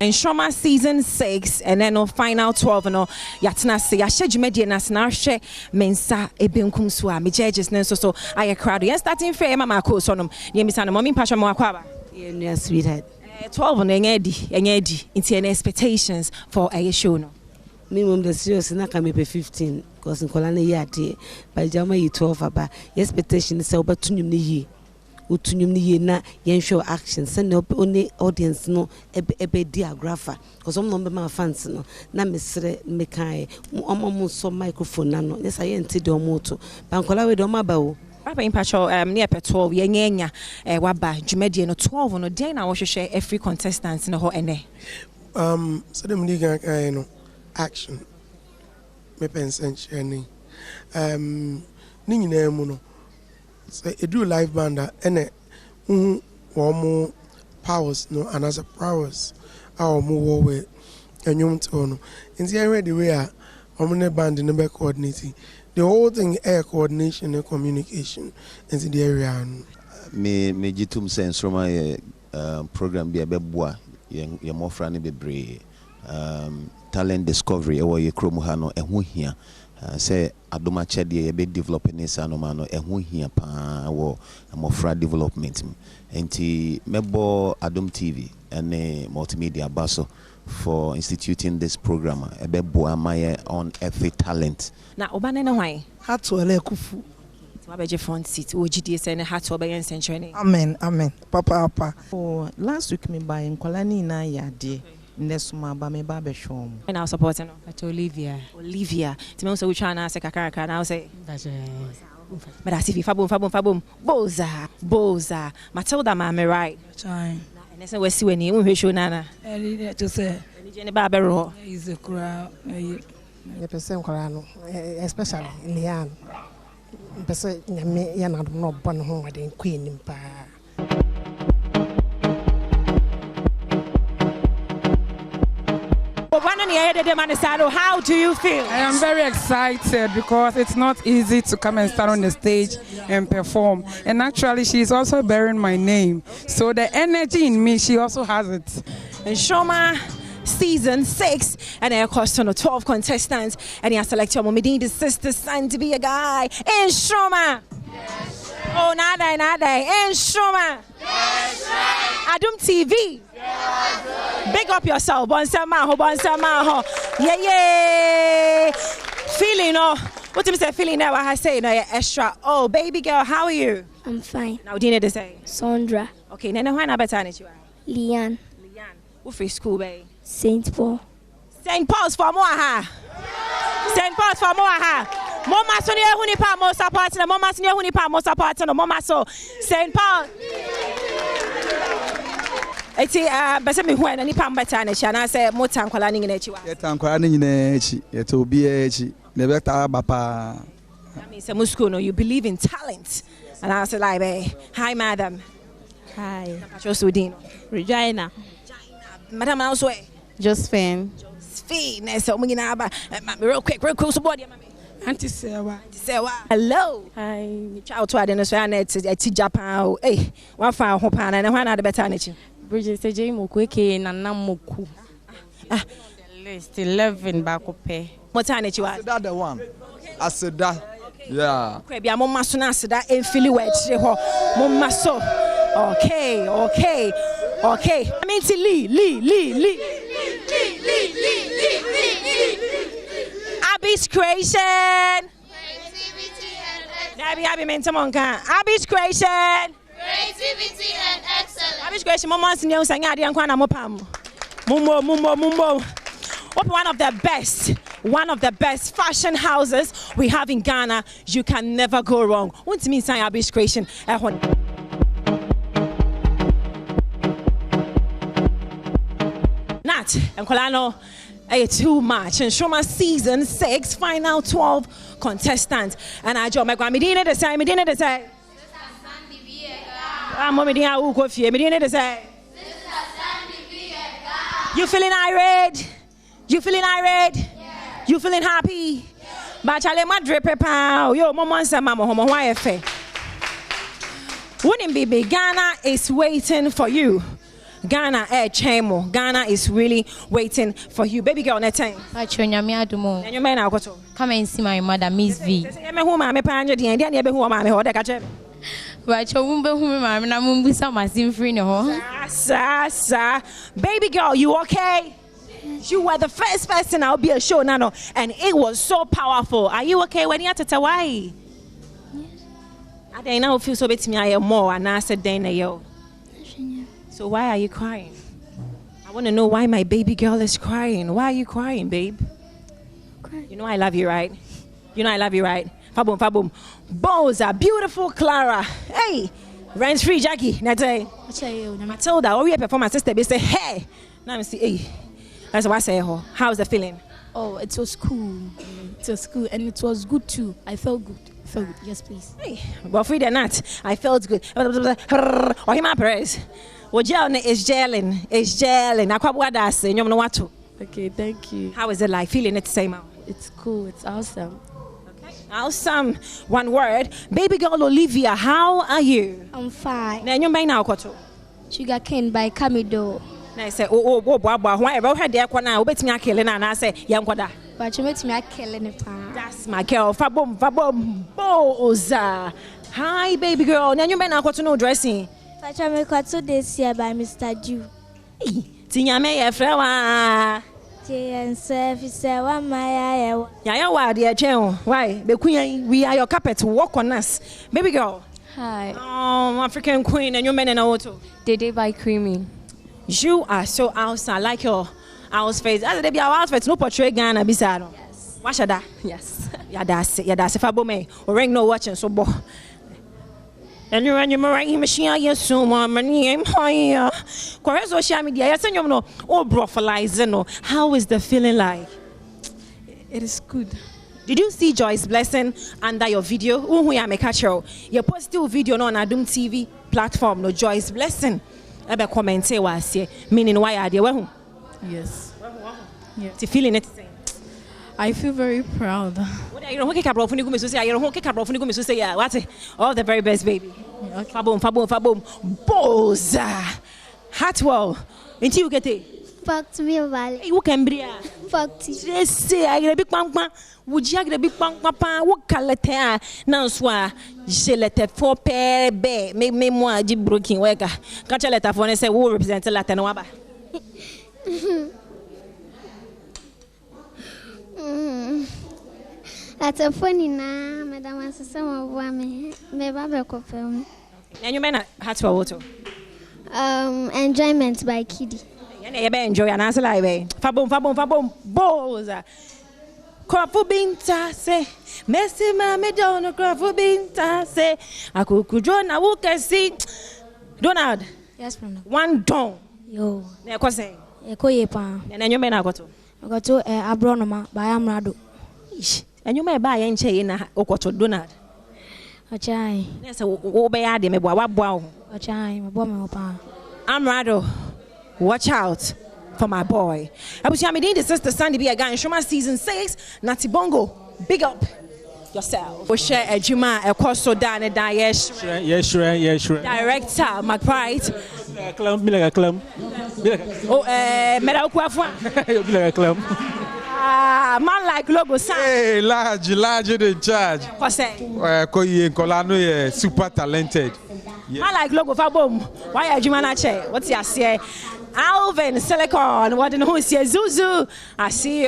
And Shoma season 6 and then no final 12 no yatna se ya shedwuma media na na hwe mensa ebenkum so a me judges no so aye crowd. Yes, starting fair mama ko so no ye misa no mommy passion mo akwa ba. Yeah, no sweetheart. 12 no enye di into any expectations for a show no. Me mom the serious na ka me pe 15 because nkola na year dey by jama yi 12 aba. Expectation say obatunum ne yi. Utunyum ni ye na yen show action send only audience no ebe diagrapher because some number my fans no na mesre me kai omo so microphone na no yes I enti de omo to bankola we de omo ba o papa impacho near pe 12 ye nyenya waba dwumadie no 12 no dey na wo hwehwe every contestant no ho ene so dem ni gan kai no action me pension ni ni nyina mu no so it do live band and one powers no and as a powers our more way and you no in the area the way our band in the coordinating the whole thing air coordination and communication in the area me jitum sense from my program be abeboa ye more frani bebre talent discovery or ye kromu ha no eho hia say Adom chede be developing this anomano eho hia pa wo amofra development enti mebo Adom TV and multimedia baso for instituting this program ebebo amaye on every talent na obane na hwan hato ele kufu wabeje front seat ogidi say na hato be yen century amen papa oh last week me buy nkolani na yade Nesuma ba me ba be shom. And I support no. At Olivia. Timo so we try na say kakara now say. That's But I see fabum. Boza. Matilda ma me right. Time. And say we see when you show nana. To say. Ni ba be ro. Is a crowd. The person no especially Lian. Person nyame ya na no bon ho ade queen mpa. How do you feel? I am very excited because it's not easy to come and stand on the stage and perform. And actually, she's also bearing my name. So the energy in me, she also has it. And Shoma season 6 and of course 12 contestants and he has selected Momidini's sister son to be a guy. And Shoma. Yes, oh, nada. And Shoma. Yes, Adom TV. Yes, big up yourself. Bonsama ho. Yeah. Feeling what do you say? Feeling now? I say no extra. Oh, baby girl, how are you? I'm fine. Now, what do you need to say? Sandra. Okay, then why not better than you are? Lian. What free school, babe? St. Paul. St. Paul's for more, St. Paul's for more, Mama so near Hunipa most apart and Mama near Hunipa most apart and Mama so St. Paul. Eti bese me hu ani pam beta na cha na say motan kwala ni ngina chi wa. Yetan kwala ni ngina chi, yeto bi echi. Ne beta bapa. I mean some school no you believe in talent. And I say like, hi madam. Hi. Regina. Madam also Josephine. So mungina ba real quick so body mama. Auntie Sewa. Hello. Hi. Child to adeno so na ti Japan. Eh, one fa ho pa na hwan na de beta na chi. Bridget say moku eke na namoku. List 11 back up. What time na chi wa? That the one. Aseda. Yeah. Okay, bia mo maso na aseda enfili wa chire ho. Mo maso. Okay. I mean to Lee. Abby's creation. Creativity and excellence. Abby mentomonka. Abby's creation. Creativity and excellence. Abby's creation. Mama sinyo sanga adi ankwa na mopam. Mumbo. One of the best fashion houses we have in Ghana. You can never go wrong. What mean say Abby's creation? Nat and Kolano. Too much. And Shoma season 6 final 12 contestants. And I join my Medina the same. You feeling irate? Yeah. You feeling happy? But I let my drip pow. Yo, mama homo why Wouldn't be big. Ghana is waiting for you. Ghana chemo. Ghana is really waiting for you. Baby girl, net time. Adom. And your man now got Come and see my mother, Miss V. Who am I paying the Indian? You who am I? Hold that. But you won't be whom I'm be some free no. Sa. Baby girl, you okay? You were the first person I'll be a show, Nano, and it was so powerful. Are you okay when you had to Hawaii? I didn't know feel so bit to me. I am more, and I said, Dana, yo. So why are you crying? I want to know why my baby girl is crying. Why are you crying, babe? You know I love you, right? You know I love you, right? Faboom. Boza, beautiful Clara. Hey, rent free Jackie. Nate. Matilda, or we perform my sister. They say, hey. Now I'm see, hey. That's what I say. How's the feeling? Oh, it was cool. It was cool, and it was good too. I felt good. Yes, please. Hey, but free the nut. I felt good. Or him up press. Well, gelling is gelling. It's gelling. I can't what say. You know what to. Okay, thank you. How is it like feeling it the same out? It's cool. It's awesome. Okay. Awesome. One word. Baby girl Olivia, how are you? I'm fine. Now you may now koto. Sugar cane by Camido. I say, oh, why about her there? Now, bet me a killing, and I say, young quada. But you met me a killing it. That's my girl. Faboom, boza. Hi, baby girl. Now you may now koto no dressing. But I make what this year by Mr. Jew. Tinya me a flower. And service, one my Yawa, dear Chen. Why? The queen, we are your carpet to walk on us. Baby girl. Hi. Oh, African queen, and you men in auto. They buy creamy. You are so outside, like your house face. As they be our outfit, no portray Ghana, Bizarro. Yes. Watch that. Yes. Yeah, that's if I me or ring no watching so bo. And you're on your marine machine, yes, so money, I'm higher. Correct social media, yes, and you know, all brothelize, no. How is the feeling like? It is good. Did you see Joyce Blessing under your video? Who am a catcher? You post still video on Adom TV platform, no Joyce Blessing. Ebe comment say was here, meaning why are they well? Yes. To feeling it. I feel very proud. What are you don't kick up from you say you don't kick up from you say yeah, what? All the very best, baby. Okay. Faboom. Boza. Hartwell. Until you get it. Fuck to me, Valley. You can be Fuck to just say I get a big pampa. Would you get a big pampa? What color tear? Now, swa. Je let it for pair bay. Make me more deep broken worker. Catch a letter for and say, who represents a Latin Waba? That's a funny name, Madame. As some of women, maybe confirm. And you may not have to auto. Enjoyment by Kiddy. You may enjoy an answer like Faboom. Boza. Crafu binta say, Messi mammy don't crafu binta say, I could join a walk and see. Donald. Yes, ma'am. One don. Yo. Neko saying. Ekoyepa. And then you may not go to. I got to Abronoma by Amrado. And you may buy and chain in a Okoto Donald. A chai. Yes, obey Adom, a wow. A chai, my bomb. Amrado, watch out for my boy. I was yamming the sister Sandy be a guy in Shoma season 6. Natty Bongo, big up yourself. We share a Juma, a course so down a yes. Yes, sure. Director, McBride. A clump. Oh, Medal Quafwa. Man like logo sound. Hey, large in charge. What's that? Koye Colano, super talented. Man like logo for boom. Why are you manache? What's your say? Alvin Silicon, what in who's here? Zuzu. I see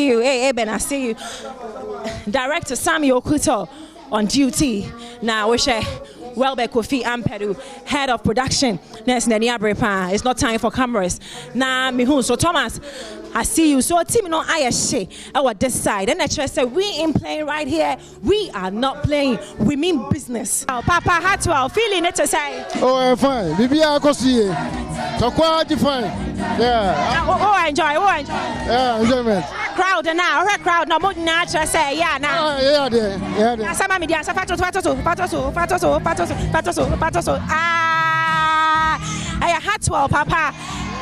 you. Hey, Ben, I see you. Director Samuel Kuto on duty. Now we share Welbeck Kofi Ampedu, head of production. Next, it's not time for cameras. Now, so Thomas, I see you. So, team, no, I say, our this side. And I just say, we ain't playing right here. We are not playing. We mean business. Oh, Papa Hartwell, feeling it to say. Oh, fine. Bibi, I go see you. So, quite fine. Yeah. Oh, enjoy. Yeah, enjoyment. Crowd now, crowd no more than just say, yeah, now. Yeah. Some media, Patoso. I Hartwell, Papa.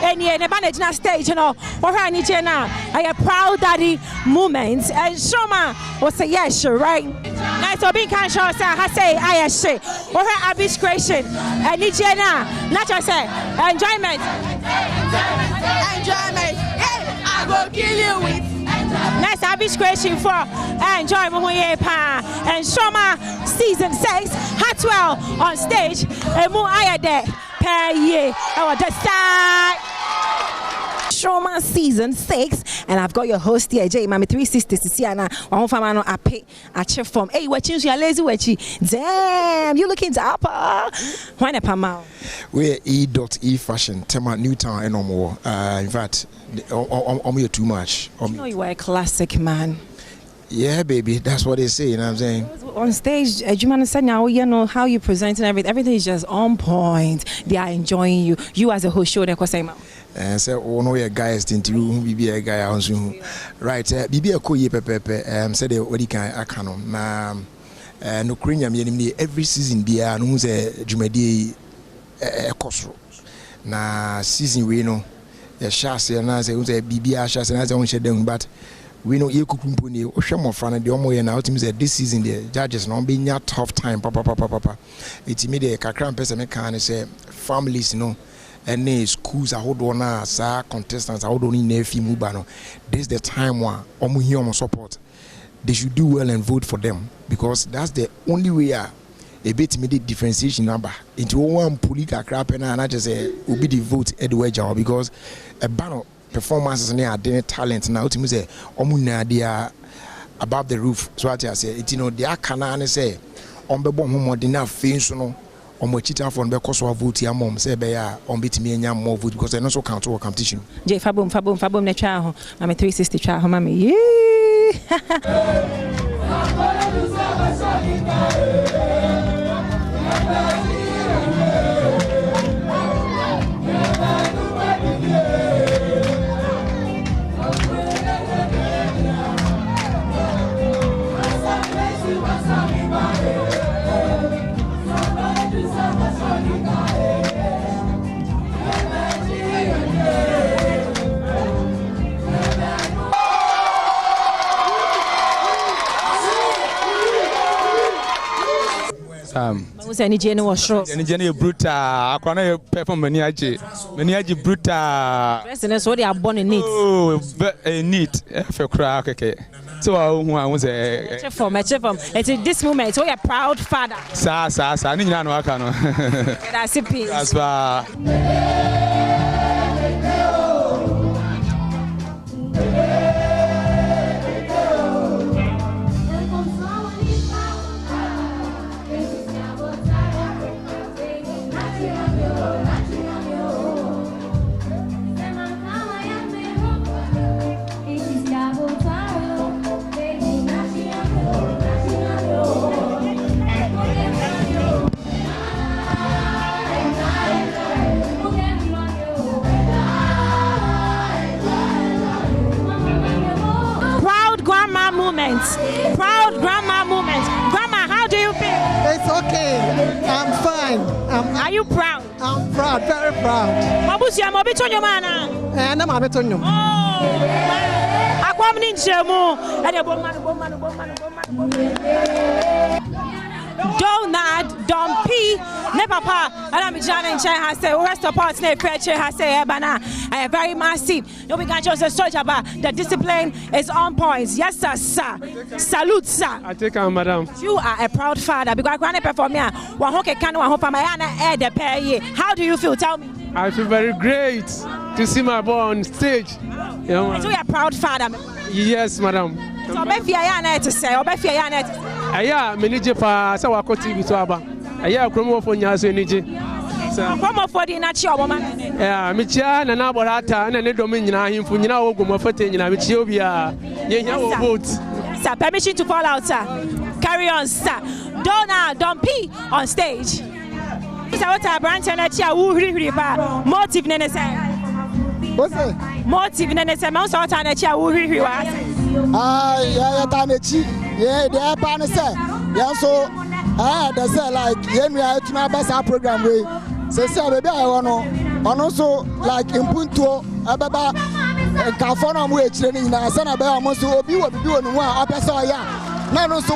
any banana stage, you know, or any channel. I a proud daddy moment. And Shoma was a yes, sure, right? Nice or being kind, I say, I say, or her abyss creation. And Nijana, not just say, enjoyment. Enjoyment. I will kill you with. Nice abyss creation for enjoyment. And Shoma season 6, Hatwell on stage, and more I there. Our side. Shoma season 6, and I've got your host here, J Mami 360 Siana. One famano I pay a chef from. Hey, what you lazy wechi? Damn, you looking dapper. When a pamao. We're E.E fashion, Tema Newtown and no more. In fact, I'm here too much. You know you were a classic man. Yeah, baby, that's what they say, you know what I'm saying? On stage, you said now, you know, how you present and everything is just on point. They are enjoying you. You as a host show, they say, so, no, your guys didn't you be a guy on Zoom. Right, be a cool pepe, said what he can, I can. No Korean, every season be a who's a Jumedi Costro. Na season we know, a chassis and as a BBA chassis and as I want them, but. We know you could company or shame of fun and the Omo and out said this season the judges not being a tough time, papa. It's immediate Kakram person can say families, you know, and schools are hold on sa contestants are hold on in a few mubano. This is the time where Omo here support. They should do well and vote for them because that's the only way a bit immediate differentiation number into one politica crap and I just say will be the vote at the wedge because a banner performances and their talent now to me say omuna they are above the roof so what I say it you know they are can say on be bom more than enough things no on mo chita for be cause of vote ya mom say be ya on bit me nya more vote because I no so count or competition J fabum na twa ho mama 360 twa ho mama yeah Any general show. Any general brutal. I can't perform many brutal. Residents, what they are born in neat. Oh, neat. For crack, okay. So I was a chef from. At this moment, so you're a proud father. Sa. I need to know. That's it. That's why. Proud grandma moment. Grandma, how do you feel? It's okay. I'm fine. Are you proud? I'm proud, very proud. Mabusia, mabitonyo mana. Na mabitonyo. Oh. Akwamni nchemu. Ade bomanu. Donald, Don P, ne papa, Adam John and Chen has said, rest of parts, ne preacher has said, Ebana, I am very massive. No, we can just search about the discipline is on point. Yes, sir. Salute, sir. I take on, madam. You are a proud father because I can't perform here. How do you feel? Tell me. I feel very great to see my boy on stage. So you are a proud father. Yes, madam. So to say, Aya, manage for Sawako TV to Aba. Aya, Chromo for Yasu Niji. Promo for the natural woman. Yeah, Micha and Aborata and a dominion him for Nina Ogumo Fatin, Michiobia. Yenya vote. Sir, permission to fall out, sir. Carry on, sir. Donald, Don P on stage. What a branch and a chia who motive Nenese. Motive Nenese, Mount and a chia who yeah, Tanechi. Yeah, the Apana said. Yeah, so that's like, yeah, we are to my best program. Say, baby, I want to. ɔno nso like mpuntuo ɛbɛba nkafo no mo ekyire ne nyinaa sɛ na bɛyɛ ɔmo nso obi wɔ bibi wɔ ne ho a ɔpɛ sɛ ɔyɛ a na no nso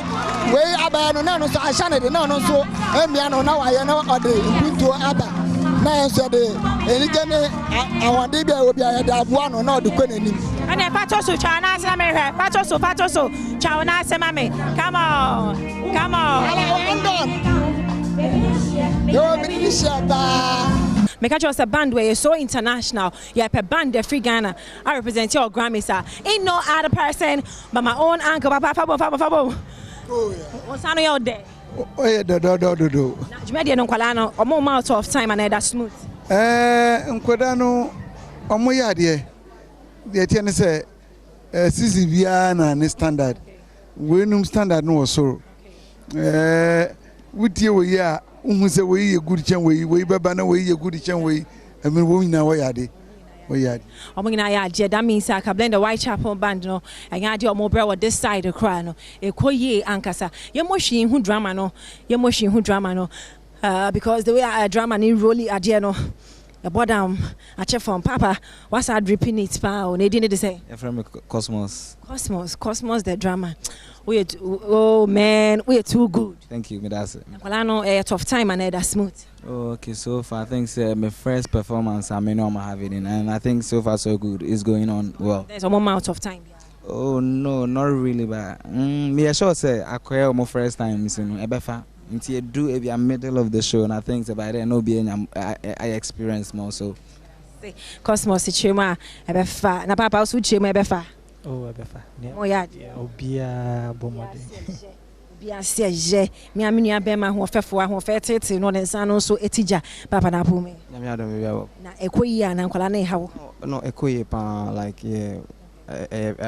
wei abɛyɛ no na no nso ahyɛ ne de na no nso emia no na wayɛ na ɔde mpuntuo aba na nso de enigye ne awɔde bi a obi ayɛ de aboa no na ɔde kɔ n'anim ɛna pato so twa na asɛm mehwɛ pato so twa na asɛm me come on yo bini shaba make sure it's a band where you're so international. You're a band the free Ghana. I represent your Grammy, sir. Ain't no other person but my own uncle. Fabo. Oh, yeah. What's on your day? Oh, yeah, do. Jumedi no kwalano. Omo amount of time and that smooth. Nkwedano omo yade. The tiene say sisi bia na ne standard. We num standard no so. Wutie we ya Umu say we a good chan we baba na we a good chan we. I mean we na we yade. Omina ya that means I can blend the Whitechapel band no. I got your mobile this side of cry no. E koye ankasa. Ye moshi who drama no. Because the way I drama ni rolly adie no. The Badwam, a chef from Papa, what's I dripping it? They didn't say. From Cosmos, the drama. Oh man, we are too good. Thank you, Medase. Well, I know a tough time and that's smooth. Oh, okay, so far, I think my first performance I may know I'm having, and I think so far so good. It's going on well. There's a moment of time. Oh no, not really, but me sure say I quite my first time missing Ebefa. Until you do a middle of the show, and I think by then no being I experience more so. Cosmos chima Ebefa. Na papa also chima Ebefa. Oh Ebefa. Oh yeah. Obia bomode. Obia seje. Mi amini abema ho fefo ho fetete no nsa no so etija papa na pumi. Na me adom bia. Na ekoyi na nkwala na hawo. No ekoyi pa like yeah.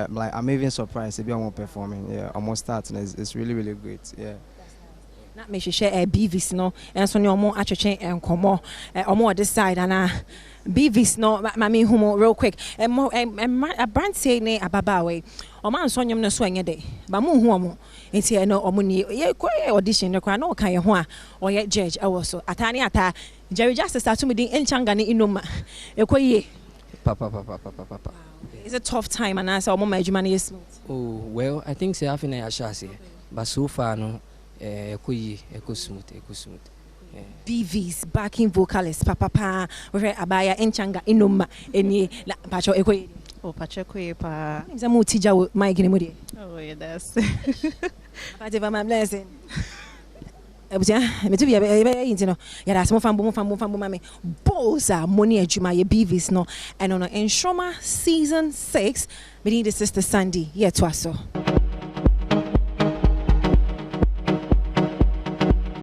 Like I'm even surprised if you are performing. Yeah, almost starting. It's really great. Yeah. Na me share BVs no enso ne omo atwetwe enkomo omo this side and BVs no mami humo real quick a brand say ne ababawe omo anso nyem no so enye de ba mu hu omo enti no omo ni ye audition ne kwa na o kan ye ho a o ye judge awo so atani ata Jerry Justice atu me din enchanga ne inoma ekoye papa. It's a tough time and I say omo majuma ne smooth. Oh well, I think say having a shase but so far no Eco smooth. BV's backing vocalist papa we abaya enchanga inoma eni la pacho ekoye. Oh pacho ekoye pa. Nzamu tija mic ni mudi. Oh yeah that's. Pati ba my blessing. Ebutia me to be you know ya da some fambo mame boza money adwuma ye BV's no and on Enshoma season 6 beneath the sister Sandy ye to aso.